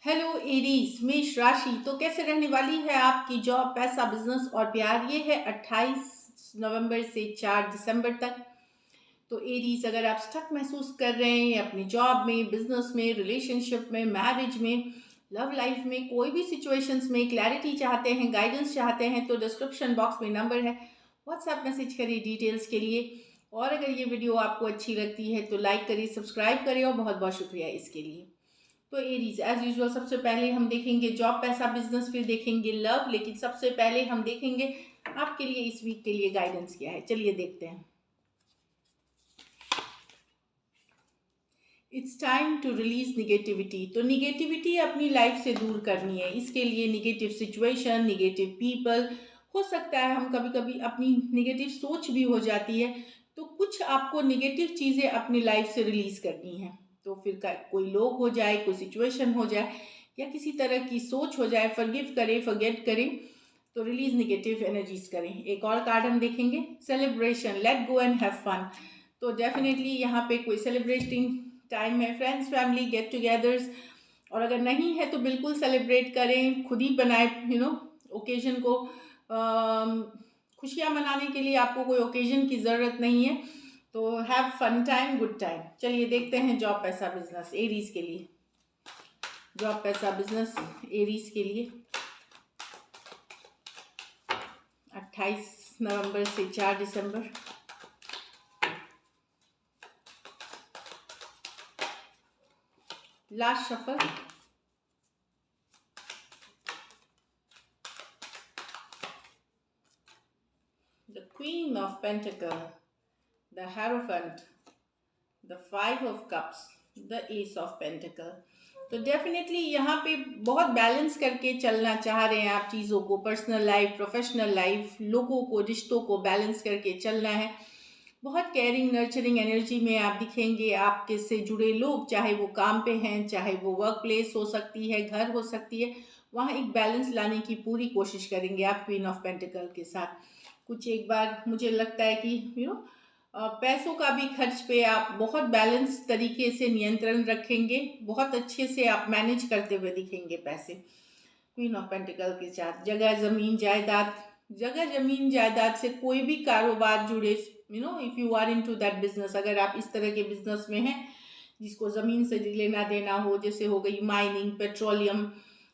Hello Aries मेष राशि। तो कैसे रहने वाली है आपकी जॉब, पैसा, बिजनेस और प्यार। ये है 28 नवंबर से 4 दिसंबर तक। तो एरीज, अगर आप स्टक महसूस कर रहे हैं अपनी जॉब में, बिजनेस में, रिलेशनशिप में, मैरिज में, लव लाइफ में, कोई भी सिचुएशंस में क्लैरिटी चाहते हैं, गाइडेंस चाहते हैं, तो डिस्क्रिप्शन बॉक्स में नंबर है, व्हाट्सएप मैसेज करिए डिटेल्स के लिए। और अगर ये वीडियो आपको अच्छी लगती है तो लाइक करिए, सब्सक्राइब करिए और बहुत बहुत शुक्रिया इसके लिए। तो एरीज, एज यूजुअल सबसे पहले हम देखेंगे जॉब, पैसा, बिजनेस, फिर देखेंगे लव, लेकिन सबसे पहले हम देखेंगे आपके लिए इस वीक के लिए गाइडेंस क्या है। चलिए देखते हैं। It's time to release negativity. तो निगेटिविटी अपनी लाइफ से दूर करनी है। इसके लिए निगेटिव सिचुएशन, निगेटिव पीपल, हो सकता है हम कभी कभी अपनी निगेटिव सोच भी हो जाती है, तो कुछ आपको निगेटिव चीज़ें अपनी लाइफ से रिलीज करनी है। तो फिर कोई लोग हो जाए, कोई सिचुएशन हो जाए, या किसी तरह की सोच हो जाए, फॉरगिव करें, फॉरगेट करें, तो रिलीज निगेटिव एनर्जीज करें। एक और कार्ड हम देखेंगे, celebration, let go and have fun. तो डेफिनेटली यहाँ पे कोई सेलिब्रेटिंग टाइम है, फ्रेंड्स, फैमिली, गेट टुगेदर्स। और अगर नहीं है तो बिल्कुल सेलिब्रेट करें, खुद ही बनाए ओकेजन को। खुशियाँ मनाने के लिए आपको कोई ओकेजन की ज़रूरत नहीं है। तो have fun time, good time. चलिए देखते हैं जॉब, पैसा, बिजनेस एरीज के लिए। जॉब, पैसा, बिजनेस एरीज के लिए 28 नवंबर से 4 दिसंबर। Last shuffle. The Queen of Pentacle, the Hierophant, the Five of Cups, the Ace of Pentacle। तो डेफिनेटली यहाँ पे बहुत बैलेंस करके चलना चाह रहे हैं आप चीज़ों को, पर्सनल लाइफ, प्रोफेशनल लाइफ, लोगों को, रिश्तों को बैलेंस करके चलना है। बहुत केयरिंग, नर्चरिंग एनर्जी में आप दिखेंगे। आपके से जुड़े लोग, चाहे वो काम पे हैं, चाहे वो वर्क प्लेस हो सकती है, घर हो सकती है, वहाँ एक बैलेंस लाने की पूरी कोशिश करेंगे आप क्वीन ऑफ पेंटिकल के साथ। कुछ एक बार मुझे लगता है कि पैसों का भी खर्च पे आप बहुत बैलेंस तरीके से नियंत्रण रखेंगे, बहुत अच्छे से आप मैनेज करते हुए दिखेंगे पैसे। क्वीन ऑफ पेंटिकल के साथ जगह जमीन जायदाद, जगह जमीन जायदाद से कोई भी कारोबार जुड़े, if you are into that business, अगर आप इस तरह के बिजनेस में हैं जिसको जमीन से लेना देना हो, जैसे हो गई माइनिंग, पेट्रोलियम,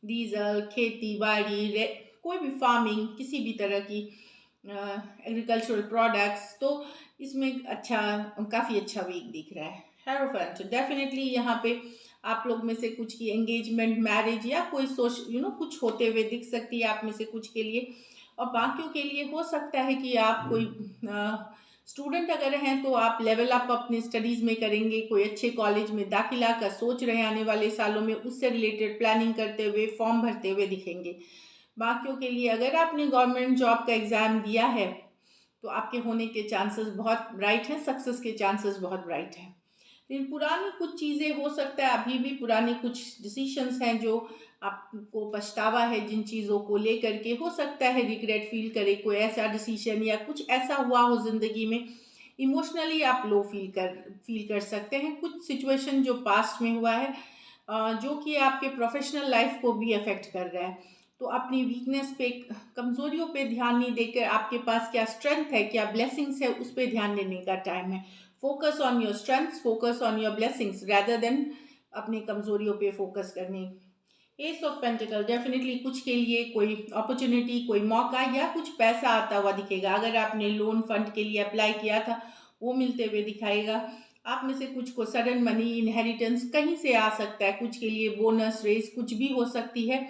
डीजल, खेती बाड़ी, कोई भी फार्मिंग, किसी भी तरह की एग्रीकल्चरल प्रोडक्ट्स, तो इसमें अच्छा, काफ़ी अच्छा वीक दिख रहा है। हेरोफेंट, डेफिनेटली यहाँ पे आप लोग में से कुछ की एंगेजमेंट, मैरिज या कोई सोच कुछ होते हुए दिख सकती है आप में से कुछ के लिए। और बाकियों के लिए हो सकता है कि आप कोई स्टूडेंट अगर हैं तो आप लेवल अप अपने स्टडीज़ में करेंगे, कोई अच्छे कॉलेज में दाखिला का सोच रहे हैं आने वाले सालों में, उससे रिलेटेड प्लानिंग करते हुए, फॉर्म भरते हुए दिखेंगे। बाकियों के लिए अगर आपने गवर्नमेंट जॉब का एग्ज़ाम दिया है तो आपके होने के चांसेस बहुत ब्राइट हैं, सक्सेस के चांसेस बहुत ब्राइट हैं। लेकिन पुरानी कुछ चीज़ें, हो सकता है अभी भी पुरानी कुछ डिसीशंस हैं जो आपको पछतावा है, जिन चीज़ों को लेकर के हो सकता है रिग्रेट फील करे, कोई ऐसा डिसीजन या कुछ ऐसा हुआ हो ज़िंदगी में, इमोशनली आप लो फील कर सकते हैं। कुछ सिचुएशन जो पास्ट में हुआ है, जो कि आपके प्रोफेशनल लाइफ को भी अफेक्ट कर रहा है। तो अपनी वीकनेस पे, कमज़ोरियों पे ध्यान नहीं देकर आपके पास क्या स्ट्रेंथ है, क्या ब्लेसिंग्स है, उस पे ध्यान देने का टाइम है। Focus on your strengths, focus on your blessings rather than अपनी कमज़ोरियों पे फोकस करने। एस ऑफ पेंटिकल, डेफिनेटली कुछ के लिए कोई अपॉर्चुनिटी, कोई मौका या कुछ पैसा आता हुआ दिखेगा। अगर आपने लोन फंड के लिए अप्लाई किया था, वो मिलते हुए दिखाएगा। आप में से कुछ को सडन मनी, इनहेरिटेंस कहीं से आ सकता है, कुछ के लिए बोनस, रेस कुछ भी हो सकती है,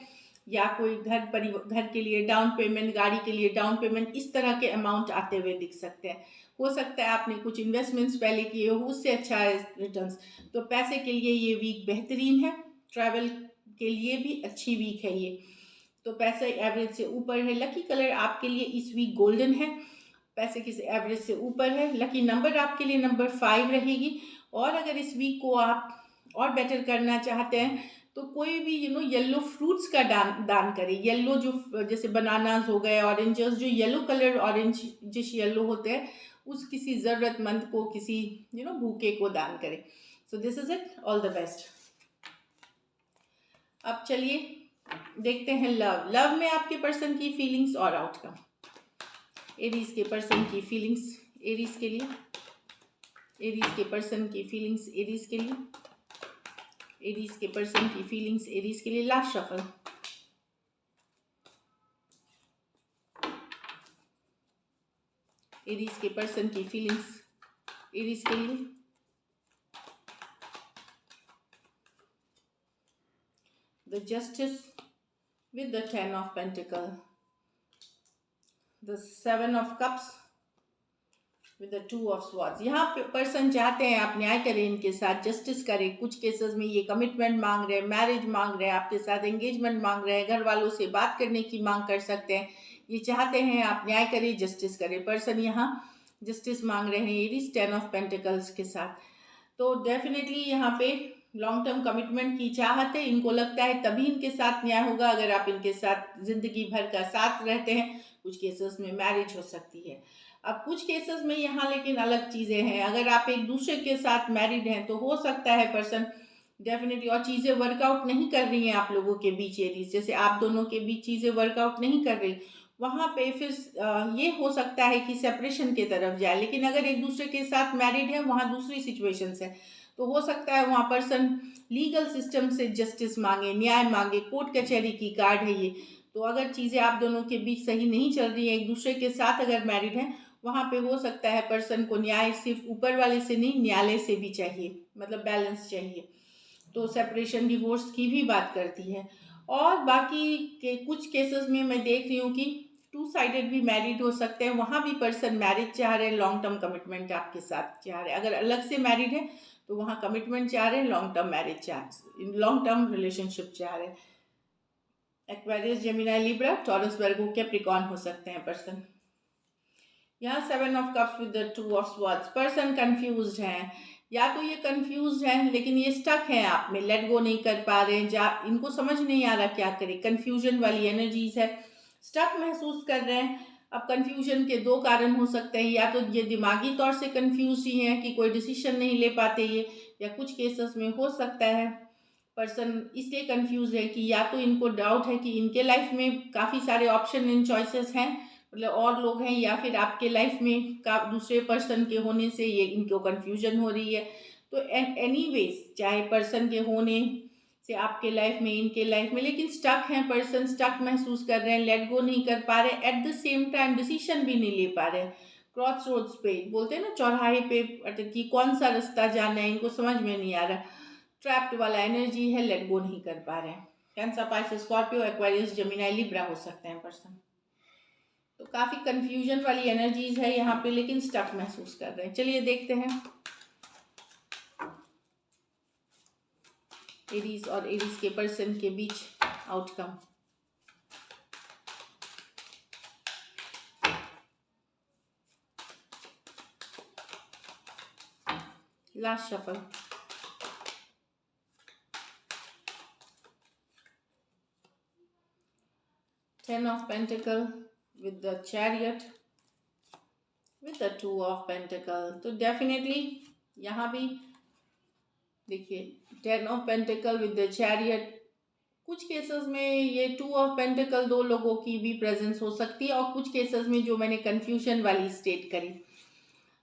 या कोई घर के लिए डाउन पेमेंट, गाड़ी के लिए डाउन पेमेंट, इस तरह के अमाउंट आते हुए दिख सकते हैं। हो सकता है आपने कुछ इन्वेस्टमेंट्स पहले किए हो, उससे अच्छा रिटर्न्स। तो पैसे के लिए ये वीक बेहतरीन है। ट्रैवल के लिए भी अच्छी वीक है ये। तो पैसा एवरेज से ऊपर है। लकी कलर आपके लिए इस वीक गोल्डन है, पैसे किसी एवरेज से ऊपर है। लकी नंबर आपके लिए नंबर 5 रहेगी। और अगर इस वीक को आप और बेटर करना चाहते हैं तो कोई भी येलो फ्रूट्स का दान करें। येलो जो जैसे बनानास हो गए, ऑरेंजेस, जो येलो कलर ऑरेंज जिस येलो होते हैं, उस किसी ज़रूरतमंद को, किसी भूखे को दान करें। So this is it, all the best. अब चलिए देखते हैं लव। लव में आपके पर्सन की फीलिंग्स और आउटकम। एरीज के पर्सन की फीलिंग्स एरीज के लिए, एरीज के पर्सन की फीलिंग्स एरीज के लिए, एरीज के पर्सन की फीलिंग्स एरीज के लिए। Last shuffle. एरीज के पर्सन की फीलिंग्स एरीज के लिए। The justice with the 10 of Pentacle, the 7 of Cups with the 2 of Swords। यहाँ पे पर्सन चाहते हैं आप न्याय करें, इनके साथ जस्टिस करें। कुछ केसेस में ये कमिटमेंट मांग रहे हैं, मैरिज मांग रहे हैं, आपके साथ एंगेजमेंट मांग रहे हैं, घर वालों से बात करने की मांग कर सकते हैं। ये चाहते हैं आप न्याय करें, जस्टिस करें। पर्सन यहाँ जस्टिस मांग रहे हैं एरीज 10 ऑफ पेंटिकल्स के साथ। तो डेफिनेटली यहाँ पे लॉन्ग टर्म कमिटमेंट की चाहत है। इनको लगता है तभी इनके साथ न्याय होगा अगर आप इनके साथ जिंदगी भर का साथ रहते हैं। कुछ केसेस में मैरिज हो सकती है। अब कुछ केसेस में यहाँ लेकिन अलग चीज़ें हैं। अगर आप एक दूसरे के साथ मैरिड हैं तो हो सकता है पर्सन डेफिनेटली और चीज़ें वर्कआउट नहीं कर रही हैं आप लोगों के बीच एरीज, जैसे आप दोनों के बीच चीज़ें वर्कआउट नहीं कर रही, वहाँ पे फिर ये हो सकता है कि सेपरेशन की तरफ जाए। लेकिन अगर एक दूसरे के साथ मैरिड है वहाँ दूसरी सिचुएशंस है, तो हो सकता है वहाँ पर्सन लीगल सिस्टम से जस्टिस मांगे, न्याय मांगे। कोर्ट कचहरी की कार्ड है ये। तो अगर चीज़ें आप दोनों के बीच सही नहीं चल रही है, एक दूसरे के साथ अगर मैरिड है, वहाँ पे हो सकता है पर्सन को न्याय सिर्फ ऊपर वाले से नहीं न्यायालय से भी चाहिए, मतलब बैलेंस चाहिए। तो सेपरेशन डिवोर्स की भी बात करती है। और बाकी के कुछ केसेस में मैं देख रही हूँ कि टू साइडेड भी मैरिड हो सकते हैं, वहाँ भी पर्सन मैरिज चाह रहे हैं, लॉन्ग टर्म कमिटमेंट आपके साथ चाह रहे हैं। अगर अलग से मैरिड है तो वहाँ कमिटमेंट चाह रहे हैं, लॉन्ग टर्म मैरिज चाह, लॉन्ग टर्म रिलेशनशिप चाह रहे हैं। एक्वेरियस, जेमिनी, लिब्रा, टॉरस, वर्गो, कैप्रिकॉर्न हो सकते हैं पर्सन। यहाँ 7 of cups with the 2 of swords. Person confused हैं, या तो ये कंफ्यूज हैं लेकिन ये स्टक हैं आप में, लेट गो नहीं कर पा रहे हैं, इनको समझ नहीं आ रहा क्या करें। कंफ्यूजन वाली एनर्जीज है, स्टक महसूस कर रहे हैं। अब कंफ्यूजन के दो कारण हो सकते हैं, या तो ये दिमागी तौर से कंफ्यूज ही हैं कि कोई डिसीजन नहीं ले पाते ये, या कुछ केसेस में हो सकता है पर्सन इसलिए कंफ्यूज है कि या तो इनको डाउट है कि इनके लाइफ में काफ़ी सारे ऑप्शन एंड चॉइसेस हैं, मतलब और लोग हैं, या फिर आपके लाइफ में का दूसरे पर्सन के होने से ये इनको कंफ्यूजन हो रही है। तो एनीवेज चाहे पर्सन के होने से आपके लाइफ में, इनके लाइफ में, लेकिन स्टक हैं पर्सन, स्टक महसूस कर रहे हैं, लेट गो नहीं कर पा रहे, at the same time decision भी नहीं ले पा रहे। क्रॉस रोड्स पे बोलते हैं ना, चौराहे पे कि कौन सा रास्ता जाना है, इनको समझ में नहीं आ रहा। ट्रैप्ड वाला एनर्जी है, लेट गो नहीं कर पा रहे हैं। Cancer, Pisces, Scorpio, Aquarius, Gemini, Libra हो सकते हैं पर्सन। तो काफ़ी कंफ्यूजन वाली एनर्जीज है यहाँ पे, लेकिन स्टक महसूस कर रहे हैं। चलिए देखते हैं एरीज और एरीज के पर्सन के बीच outcome. Last shuffle. Ten of Pentacle with the Chariot with the 2 of Pentacle। तो डेफिनेटली यहाँ भी देखिए 10 of pentacle with the chariot, कुछ केसेस में ये 2 ऑफ पेंटिकल दो लोगों की भी प्रेजेंस हो सकती है, और कुछ केसेस में जो मैंने कंफ्यूजन वाली स्टेट करी,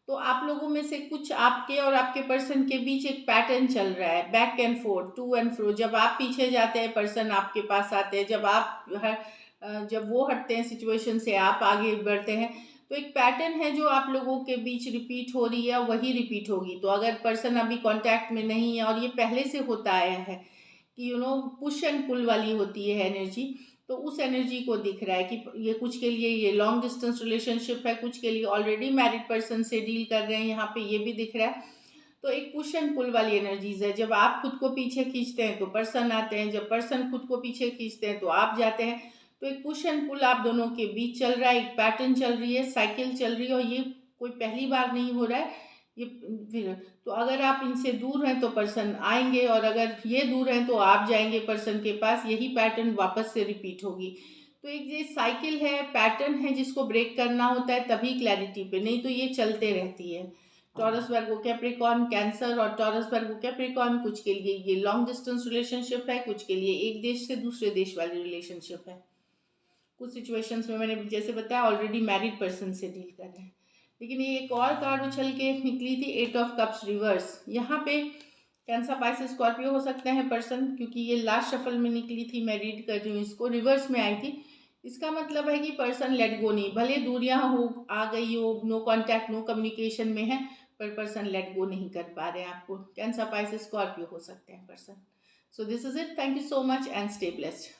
तो आप लोगों में से कुछ आपके और आपके पर्सन के बीच एक पैटर्न चल रहा है, back and forth, to and fro. जब आप पीछे जाते हैं पर्सन आपके पास आते हैं, जब वो हटते हैं सिचुएशन से आप आगे बढ़ते हैं, तो एक पैटर्न है जो आप लोगों के बीच रिपीट हो रही है, वही रिपीट होगी। तो अगर पर्सन अभी कांटेक्ट में नहीं है और ये पहले से होता आया है कि पुश एंड पुल वाली होती है एनर्जी, तो उस एनर्जी को दिख रहा है कि ये कुछ के लिए ये लॉन्ग डिस्टेंस रिलेशनशिप है, कुछ के लिए ऑलरेडी मैरिड पर्सन से डील कर रहे हैं, यहाँ पे ये भी दिख रहा है। तो एक पुश एंड पुल वाली एनर्जीज है। जब आप खुद को पीछे खींचते हैं तो पर्सन आते हैं, जब पर्सन खुद को पीछे खींचते हैं तो आप जाते हैं। तो एक पुश एंड पुल आप दोनों के बीच चल रहा है, एक पैटर्न चल रही है, साइकिल चल रही है, और ये कोई पहली बार नहीं हो रहा है ये फिर। तो अगर आप इनसे दूर हैं तो पर्सन आएंगे, और अगर ये दूर हैं तो आप जाएंगे पर्सन के पास, यही पैटर्न वापस से रिपीट होगी। तो एक ये साइकिल है, पैटर्न है, जिसको ब्रेक करना होता है तभी क्लैरिटी पे, नहीं तो ये चलते रहती है। टॉरस वर्गो कैप्रिकॉर्न कैंसर और टॉरस वर्गो कैप्रिकॉर्न, कुछ के लिए ये लॉन्ग डिस्टेंस रिलेशनशिप है, कुछ के लिए एक देश से दूसरे देश वाली रिलेशनशिप है। कुछ सिचुएशंस में मैंने जैसे बताया ऑलरेडी मैरिड पर्सन से डील कर रहे हैं। लेकिन ये एक और कार्ड उछल के निकली थी, 8 ऑफ कप्स रिवर्स। यहाँ पे कैंसर पाइसेस स्कॉर्पियो हो सकते हैं पर्सन, क्योंकि ये लास्ट शफल में निकली थी, मैं रीड कर रही हूँ इसको, रिवर्स में आई थी। इसका मतलब है कि पर्सन लेट गो नहीं, भले दूरियां हो आ गई हो, नो कांटेक्ट नो कम्युनिकेशन में है, पर पर्सन लेट गो नहीं कर पा रहे हैं आपको। कैंसर पाइसेस स्कॉर्पियो हो सकते हैं person. So this is it, thank you so much and stay blessed.